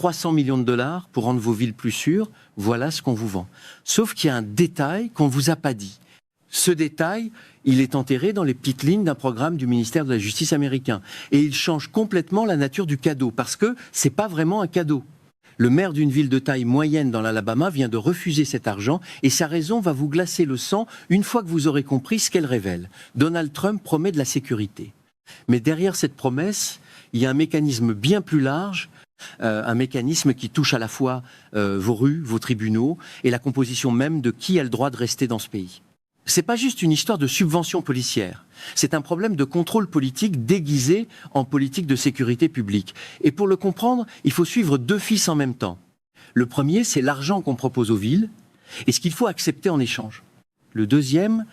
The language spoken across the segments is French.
300 millions de dollars pour rendre vos villes plus sûres, voilà ce qu'on vous vend. Sauf qu'il y a un détail qu'on ne vous a pas dit. Ce détail, il est enterré dans les petites lignes d'un programme du ministère de la Justice américain. Et il change complètement la nature du cadeau, parce que ce n'est pas vraiment un cadeau. Le maire d'une ville de taille moyenne dans l'Alabama vient de refuser cet argent et sa raison va vous glacer le sang une fois que vous aurez compris ce qu'elle révèle. Donald Trump promet de la sécurité. Mais derrière cette promesse, il y a un mécanisme bien plus large, un mécanisme qui touche à la fois vos rues, vos tribunaux et la composition même de qui a le droit de rester dans ce pays. C'est pas juste une histoire de subvention policière. C'est un problème de contrôle politique déguisé en politique de sécurité publique. Et pour le comprendre, il faut suivre deux fils en même temps. Le premier, c'est l'argent qu'on propose aux villes et ce qu'il faut accepter en échange. Le deuxième,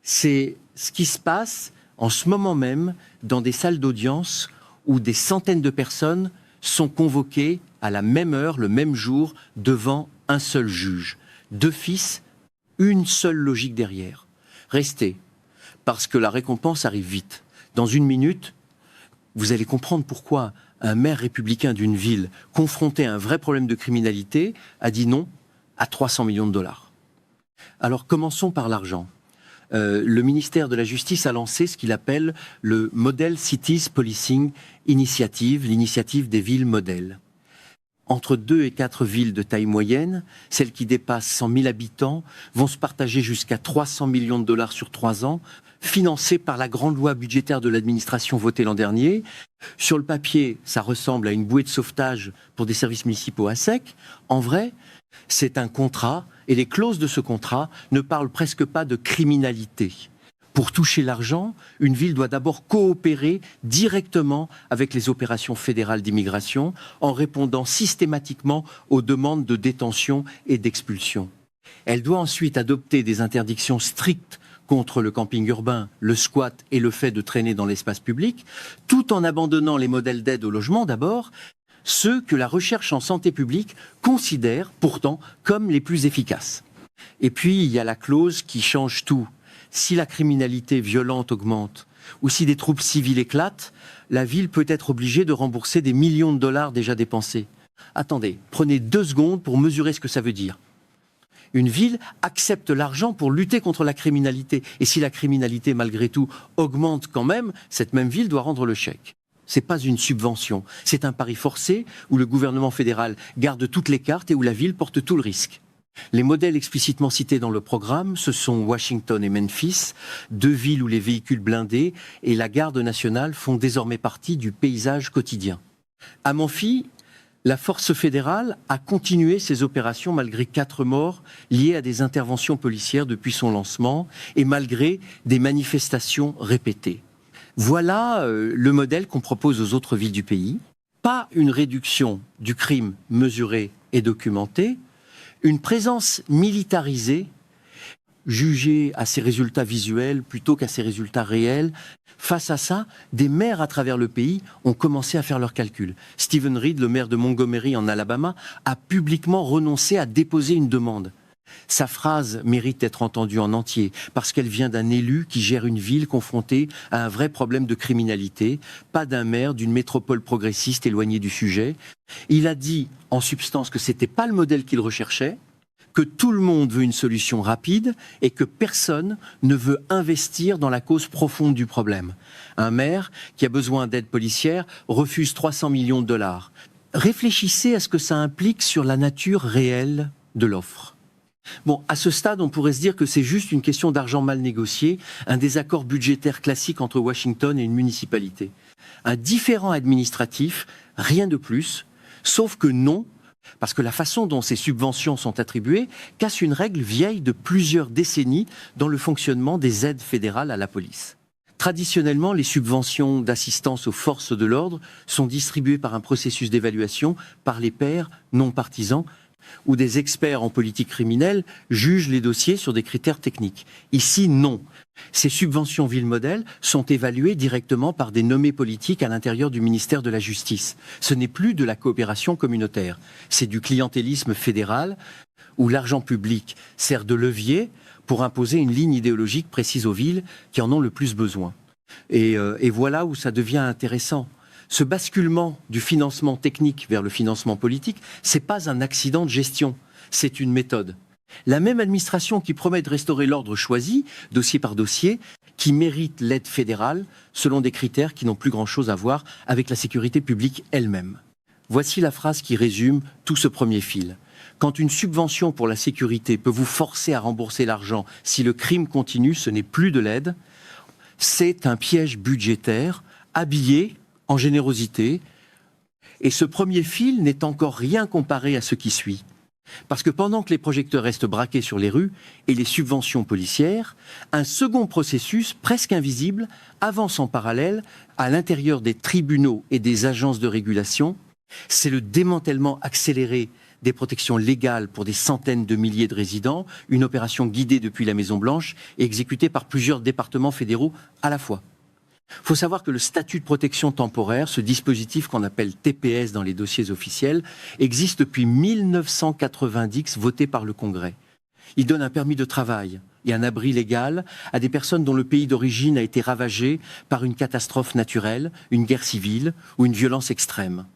c'est ce qui se passe en ce moment même dans des salles d'audience où des centaines de personnes sont convoquées à la même heure, le même jour, devant un seul juge. Deux fils, une seule logique derrière. Restez, parce que la récompense arrive vite. Dans une minute, vous allez comprendre pourquoi un maire républicain d'une ville confronté à un vrai problème de criminalité a dit non à 300 millions de dollars. Alors commençons par l'argent. Le ministère de la Justice a lancé ce qu'il appelle le Model Cities Policing Initiative, l'initiative des villes modèles. Entre 2 et 4 villes de taille moyenne, celles qui dépassent 100 000 habitants, vont se partager jusqu'à 300 millions de dollars sur 3 ans, financées par la grande loi budgétaire de l'administration votée l'an dernier. Sur le papier, ça ressemble à une bouée de sauvetage pour des services municipaux à sec. En vrai, c'est un contrat, et les clauses de ce contrat ne parlent presque pas de criminalité. Pour toucher l'argent, une ville doit d'abord coopérer directement avec les opérations fédérales d'immigration en répondant systématiquement aux demandes de détention et d'expulsion. Elle doit ensuite adopter des interdictions strictes contre le camping urbain, le squat et le fait de traîner dans l'espace public, tout en abandonnant les modèles d'aide au logement d'abord, ceux que la recherche en santé publique considère pourtant comme les plus efficaces. Et puis, il y a la clause qui change tout. Si la criminalité violente augmente ou si des troubles civils éclatent, la ville peut être obligée de rembourser des millions de dollars déjà dépensés. Attendez, prenez 2 secondes pour mesurer ce que ça veut dire. Une ville accepte l'argent pour lutter contre la criminalité. Et si la criminalité, malgré tout, augmente quand même, cette même ville doit rendre le chèque. C'est pas une subvention, c'est un pari forcé où le gouvernement fédéral garde toutes les cartes et où la ville porte tout le risque. Les modèles explicitement cités dans le programme, ce sont Washington et Memphis, 2 villes où les véhicules blindés et la garde nationale font désormais partie du paysage quotidien. À Memphis, la force fédérale a continué ses opérations malgré 4 morts liées à des interventions policières depuis son lancement et malgré des manifestations répétées. Voilà le modèle qu'on propose aux autres villes du pays. Pas une réduction du crime mesuré et documenté, une présence militarisée, jugée à ses résultats visuels plutôt qu'à ses résultats réels. Face à ça, des maires à travers le pays ont commencé à faire leurs calculs. Stephen Reed, le maire de Montgomery en Alabama, a publiquement renoncé à déposer une demande. Sa phrase mérite d'être entendue en entier parce qu'elle vient d'un élu qui gère une ville confrontée à un vrai problème de criminalité, pas d'un maire d'une métropole progressiste éloignée du sujet. Il a dit en substance que c'était pas le modèle qu'il recherchait, que tout le monde veut une solution rapide et que personne ne veut investir dans la cause profonde du problème. Un maire qui a besoin d'aide policière refuse 300 millions de dollars. Réfléchissez à ce que ça implique sur la nature réelle de l'offre. Bon, à ce stade, on pourrait se dire que c'est juste une question d'argent mal négocié, un désaccord budgétaire classique entre Washington et une municipalité. Un différend administratif, rien de plus, sauf que non, parce que la façon dont ces subventions sont attribuées casse une règle vieille de plusieurs décennies dans le fonctionnement des aides fédérales à la police. Traditionnellement, les subventions d'assistance aux forces de l'ordre sont distribuées par un processus d'évaluation par les pairs non partisans, où des experts en politique criminelle jugent les dossiers sur des critères techniques. Ici, non. Ces subventions villes modèles sont évaluées directement par des nommés politiques à l'intérieur du ministère de la Justice. Ce n'est plus de la coopération communautaire. C'est du clientélisme fédéral où l'argent public sert de levier pour imposer une ligne idéologique précise aux villes qui en ont le plus besoin. Et voilà où ça devient intéressant. Ce basculement du financement technique vers le financement politique, c'est pas un accident de gestion, c'est une méthode. La même administration qui promet de restaurer l'ordre choisi, dossier par dossier, qui mérite l'aide fédérale selon des critères qui n'ont plus grand-chose à voir avec la sécurité publique elle-même. Voici la phrase qui résume tout ce premier fil. Quand une subvention pour la sécurité peut vous forcer à rembourser l'argent si le crime continue, ce n'est plus de l'aide, c'est un piège budgétaire habillé en générosité. Et ce premier fil n'est encore rien comparé à ce qui suit. Parce que pendant que les projecteurs restent braqués sur les rues et les subventions policières, un second processus, presque invisible, avance en parallèle à l'intérieur des tribunaux et des agences de régulation. C'est le démantèlement accéléré des protections légales pour des centaines de milliers de résidents, une opération guidée depuis la Maison-Blanche et exécutée par plusieurs départements fédéraux à la fois. Il faut savoir que le statut de protection temporaire, ce dispositif qu'on appelle TPS dans les dossiers officiels, existe depuis 1990, voté par le Congrès. Il donne un permis de travail et un abri légal à des personnes dont le pays d'origine a été ravagé par une catastrophe naturelle, une guerre civile ou une violence extrême.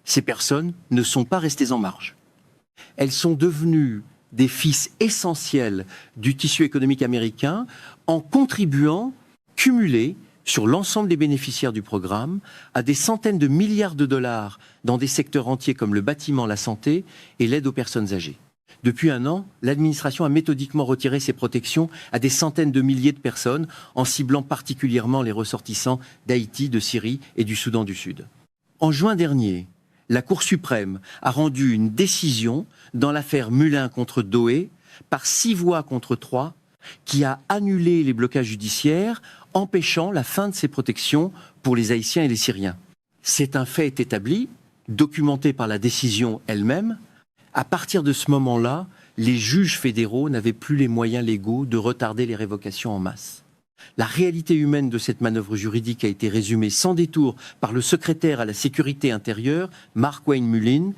Ces personnes ne sont pas restées en marge. Elles sont devenues des fils essentiels du tissu économique américain en contribuant, cumulés, sur l'ensemble des bénéficiaires du programme, à des centaines de milliards de dollars dans des secteurs entiers comme le bâtiment, la santé et l'aide aux personnes âgées. Depuis un an, l'administration a méthodiquement retiré ses protections à des centaines de milliers de personnes, en ciblant particulièrement les ressortissants d'Haïti, de Syrie et du Soudan du Sud. En juin dernier, la Cour suprême a rendu une décision dans l'affaire Mullin contre Doe, par 6 voix contre 3, qui a annulé les blocages judiciaires, empêchant la fin de ces protections pour les Haïtiens et les Syriens. C'est un fait établi, documenté par la décision elle-même. À partir de ce moment-là, les juges fédéraux n'avaient plus les moyens légaux de retarder les révocations en masse. La réalité humaine de cette manœuvre juridique a été résumée sans détour par le secrétaire à la sécurité intérieure, Mark Wayne Mullin,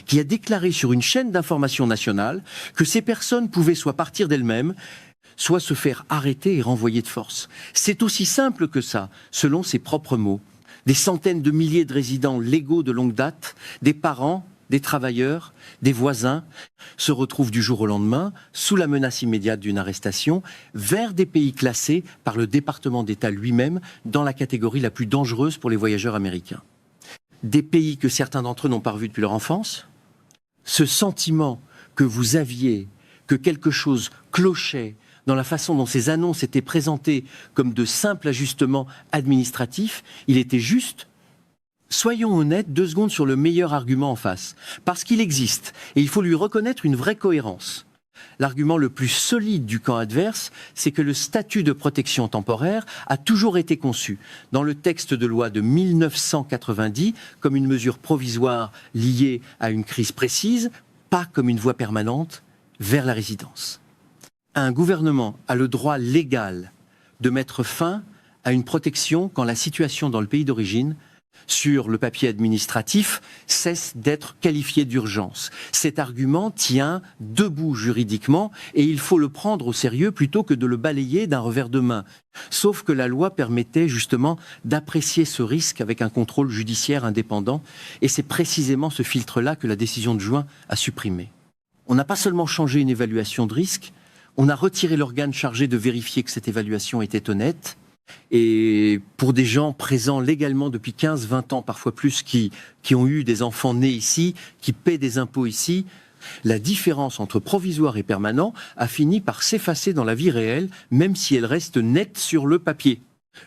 qui a déclaré sur une chaîne d'information nationale que ces personnes pouvaient soit partir d'elles-mêmes, soit se faire arrêter et renvoyer de force. C'est aussi simple que ça, selon ses propres mots. Des centaines de milliers de résidents légaux de longue date, des parents, des travailleurs, des voisins, se retrouvent du jour au lendemain, sous la menace immédiate d'une arrestation, vers des pays classés par le département d'État lui-même dans la catégorie la plus dangereuse pour les voyageurs américains. Des pays que certains d'entre eux n'ont pas revus depuis leur enfance. Ce sentiment que vous aviez, que quelque chose clochait dans la façon dont ces annonces étaient présentées comme de simples ajustements administratifs, il était juste. Soyons honnêtes 2 secondes sur le meilleur argument en face. Parce qu'il existe, et il faut lui reconnaître une vraie cohérence. L'argument le plus solide du camp adverse, c'est que le statut de protection temporaire a toujours été conçu, dans le texte de loi de 1990, comme une mesure provisoire liée à une crise précise, pas comme une voie permanente vers la résidence. Un gouvernement a le droit légal de mettre fin à une protection quand la situation dans le pays d'origine, sur le papier administratif, cesse d'être qualifiée d'urgence. Cet argument tient debout juridiquement et il faut le prendre au sérieux plutôt que de le balayer d'un revers de main. Sauf que la loi permettait justement d'apprécier ce risque avec un contrôle judiciaire indépendant et c'est précisément ce filtre-là que la décision de juin a supprimé. On n'a pas seulement changé une évaluation de risque, on a retiré l'organe chargé de vérifier que cette évaluation était honnête. Et pour des gens présents légalement depuis 15-20 ans, parfois plus, qui ont eu des enfants nés ici, qui paient des impôts ici, la différence entre provisoire et permanent a fini par s'effacer dans la vie réelle, même si elle reste nette sur le papier.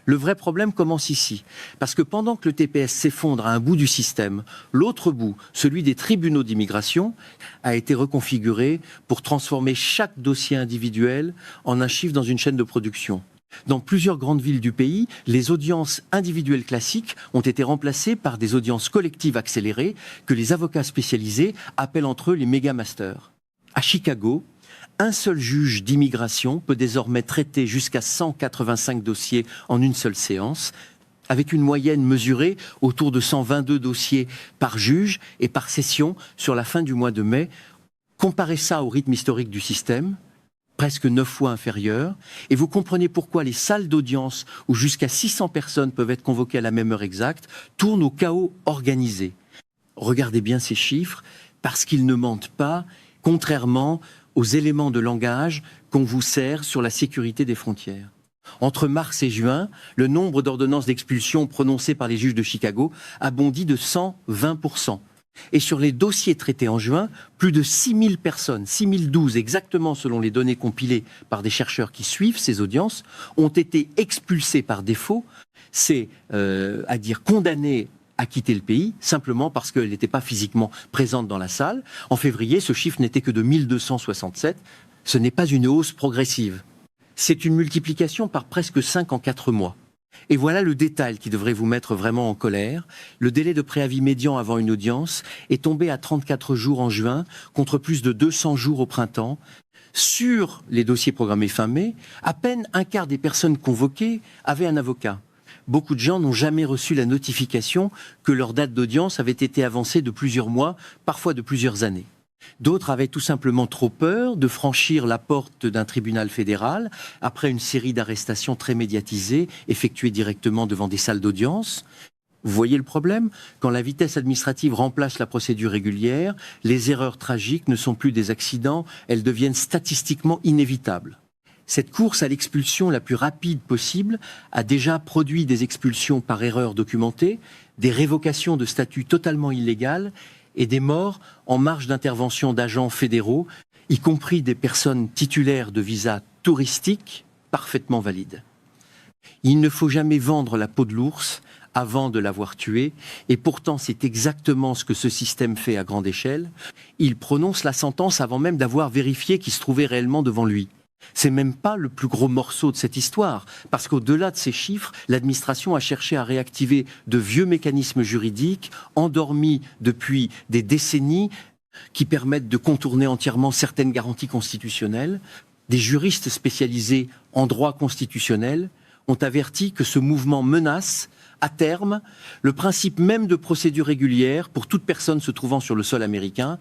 Le vrai problème commence ici, parce que pendant que le TPS s'effondre à un bout du système, l'autre bout, celui des tribunaux d'immigration, a été reconfiguré pour transformer chaque dossier individuel en un chiffre dans une chaîne de production. Dans plusieurs grandes villes du pays, les audiences individuelles classiques ont été remplacées par des audiences collectives accélérées que les avocats spécialisés appellent entre eux les méga-masters. À Chicago, un seul juge d'immigration peut désormais traiter jusqu'à 185 dossiers en une seule séance, avec une moyenne mesurée autour de 122 dossiers par juge et par session sur la fin du mois de mai. Comparez ça au rythme historique du système, presque 9 fois inférieure, et vous comprenez pourquoi les salles d'audience où jusqu'à 600 personnes peuvent être convoquées à la même heure exacte tournent au chaos organisé. Regardez bien ces chiffres, parce qu'ils ne mentent pas, contrairement aux éléments de langage qu'on vous sert sur la sécurité des frontières. Entre mars et juin, le nombre d'ordonnances d'expulsion prononcées par les juges de Chicago a bondi de 120%. Et sur les dossiers traités en juin, plus de 6000 personnes, 6012 exactement selon les données compilées par des chercheurs qui suivent ces audiences, ont été expulsées par défaut, c'est-à-dire condamnées à quitter le pays, simplement parce qu'elle n'était pas physiquement présente dans la salle. En février, ce chiffre n'était que de 1267. Ce n'est pas une hausse progressive. C'est une multiplication par presque 5 en 4 mois. Et voilà le détail qui devrait vous mettre vraiment en colère. Le délai de préavis médian avant une audience est tombé à 34 jours en juin, contre plus de 200 jours au printemps. Sur les dossiers programmés fin mai, à peine un quart des personnes convoquées avaient un avocat. Beaucoup de gens n'ont jamais reçu la notification que leur date d'audience avait été avancée de plusieurs mois, parfois de plusieurs années. D'autres avaient tout simplement trop peur de franchir la porte d'un tribunal fédéral après une série d'arrestations très médiatisées effectuées directement devant des salles d'audience. Vous voyez le problème ? Quand la vitesse administrative remplace la procédure régulière, les erreurs tragiques ne sont plus des accidents, elles deviennent statistiquement inévitables. Cette course à l'expulsion la plus rapide possible a déjà produit des expulsions par erreur documentée, des révocations de statut totalement illégales et des morts en marge d'intervention d'agents fédéraux, y compris des personnes titulaires de visas touristiques parfaitement valides. Il ne faut jamais vendre la peau de l'ours avant de l'avoir tué, et pourtant c'est exactement ce que ce système fait à grande échelle. Il prononce la sentence avant même d'avoir vérifié qui se trouvait réellement devant lui. C'est même pas le plus gros morceau de cette histoire, parce qu'au-delà de ces chiffres, l'administration a cherché à réactiver de vieux mécanismes juridiques, endormis depuis des décennies, qui permettent de contourner entièrement certaines garanties constitutionnelles. Des juristes spécialisés en droit constitutionnel ont averti que ce mouvement menace, à terme, le principe même de procédure régulière pour toute personne se trouvant sur le sol américain,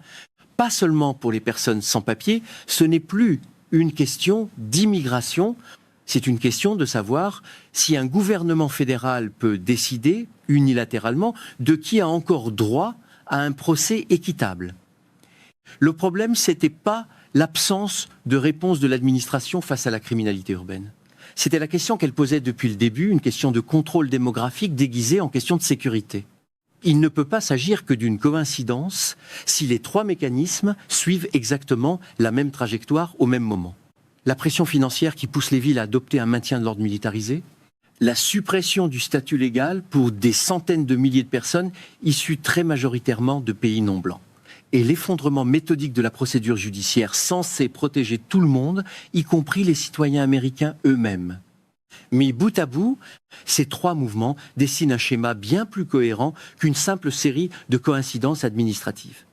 pas seulement pour les personnes sans papier. Ce n'est plus une question d'immigration, c'est une question de savoir si un gouvernement fédéral peut décider unilatéralement de qui a encore droit à un procès équitable. Le problème, c'était pas l'absence de réponse de l'administration face à la criminalité urbaine. C'était la question qu'elle posait depuis le début, une question de contrôle démographique déguisée en question de sécurité. Il ne peut pas s'agir que d'une coïncidence si les trois mécanismes suivent exactement la même trajectoire au même moment. La pression financière qui pousse les villes à adopter un maintien de l'ordre militarisé, la suppression du statut légal pour des centaines de milliers de personnes issues très majoritairement de pays non blancs, et l'effondrement méthodique de la procédure judiciaire censée protéger tout le monde, y compris les citoyens américains eux-mêmes. Mis bout à bout, ces trois mouvements dessinent un schéma bien plus cohérent qu'une simple série de coïncidences administratives.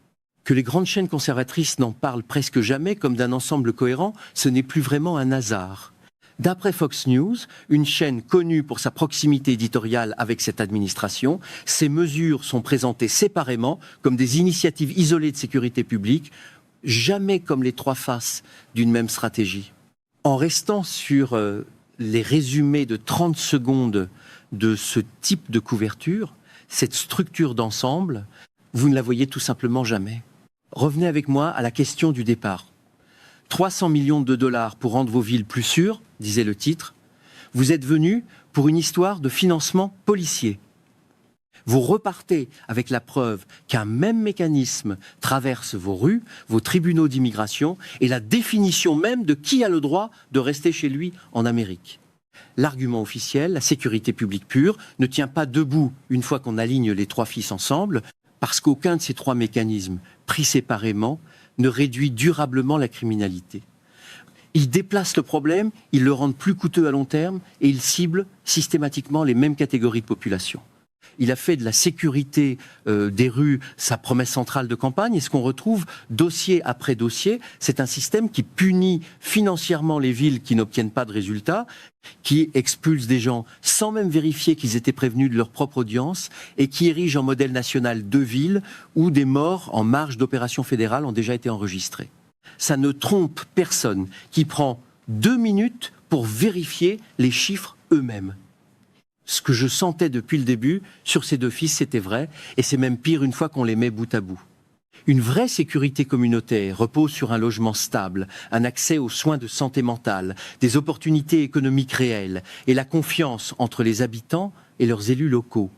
Que les grandes chaînes conservatrices n'en parlent presque jamais comme d'un ensemble cohérent, ce n'est plus vraiment un hasard. D'après Fox News, une chaîne connue pour sa proximité éditoriale avec cette administration, ces mesures sont présentées séparément comme des initiatives isolées de sécurité publique, jamais comme les trois faces d'une même stratégie. En restant sur les résumés de 30 secondes de ce type de couverture, cette structure d'ensemble, vous ne la voyez tout simplement jamais. Revenez avec moi à la question du départ. 300 millions de dollars pour rendre vos villes plus sûres, disait le titre. Vous êtes venus pour une histoire de financement policier. Vous repartez avec la preuve qu'un même mécanisme traverse vos rues, vos tribunaux d'immigration et la définition même de qui a le droit de rester chez lui en Amérique. L'argument officiel, la sécurité publique pure, ne tient pas debout une fois qu'on aligne les trois fils ensemble, parce qu'aucun de ces trois mécanismes, pris séparément, ne réduit durablement la criminalité. Ils déplacent le problème, ils le rendent plus coûteux à long terme et ils ciblent systématiquement les mêmes catégories de population. Il a fait de la sécurité des rues sa promesse centrale de campagne, et ce qu'on retrouve dossier après dossier, c'est un système qui punit financièrement les villes qui n'obtiennent pas de résultats, qui expulse des gens sans même vérifier qu'ils étaient prévenus de leur propre audience, et qui érige en modèle national deux villes où des morts en marge d'opérations fédérales ont déjà été enregistrées. Ça ne trompe personne qui prend 2 minutes pour vérifier les chiffres eux-mêmes. Ce que je sentais depuis le début sur ces 2 fils, c'était vrai, et c'est même pire une fois qu'on les met bout à bout. Une vraie sécurité communautaire repose sur un logement stable, un accès aux soins de santé mentale, des opportunités économiques réelles et la confiance entre les habitants et leurs élus locaux.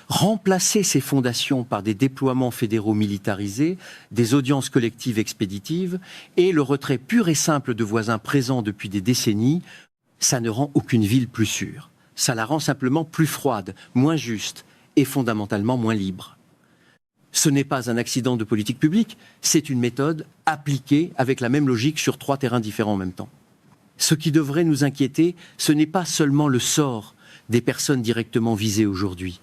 Remplacer ces fondations par des déploiements fédéraux militarisés, des audiences collectives expéditives et le retrait pur et simple de voisins présents depuis des décennies, ça ne rend aucune ville plus sûre. Ça la rend simplement plus froide, moins juste et fondamentalement moins libre. Ce n'est pas un accident de politique publique, c'est une méthode appliquée avec la même logique sur 3 terrains différents en même temps. Ce qui devrait nous inquiéter, ce n'est pas seulement le sort des personnes directement visées aujourd'hui.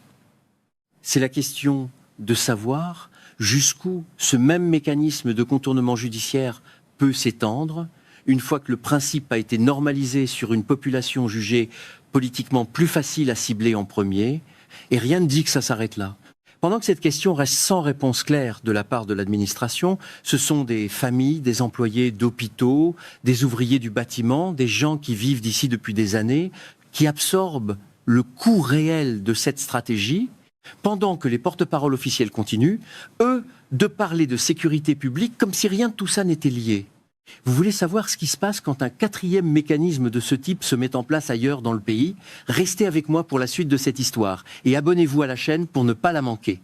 C'est la question de savoir jusqu'où ce même mécanisme de contournement judiciaire peut s'étendre une fois que le principe a été normalisé sur une population jugée politiquement plus facile à cibler en premier, et rien ne dit que ça s'arrête là. Pendant que cette question reste sans réponse claire de la part de l'administration, ce sont des familles, des employés d'hôpitaux, des ouvriers du bâtiment, des gens qui vivent d'ici depuis des années, qui absorbent le coût réel de cette stratégie, pendant que les porte-paroles officiels continuent, eux, de parler de sécurité publique comme si rien de tout ça n'était lié. Vous voulez savoir ce qui se passe quand un 4e mécanisme de ce type se met en place ailleurs dans le pays? Restez avec moi pour la suite de cette histoire et abonnez-vous à la chaîne pour ne pas la manquer.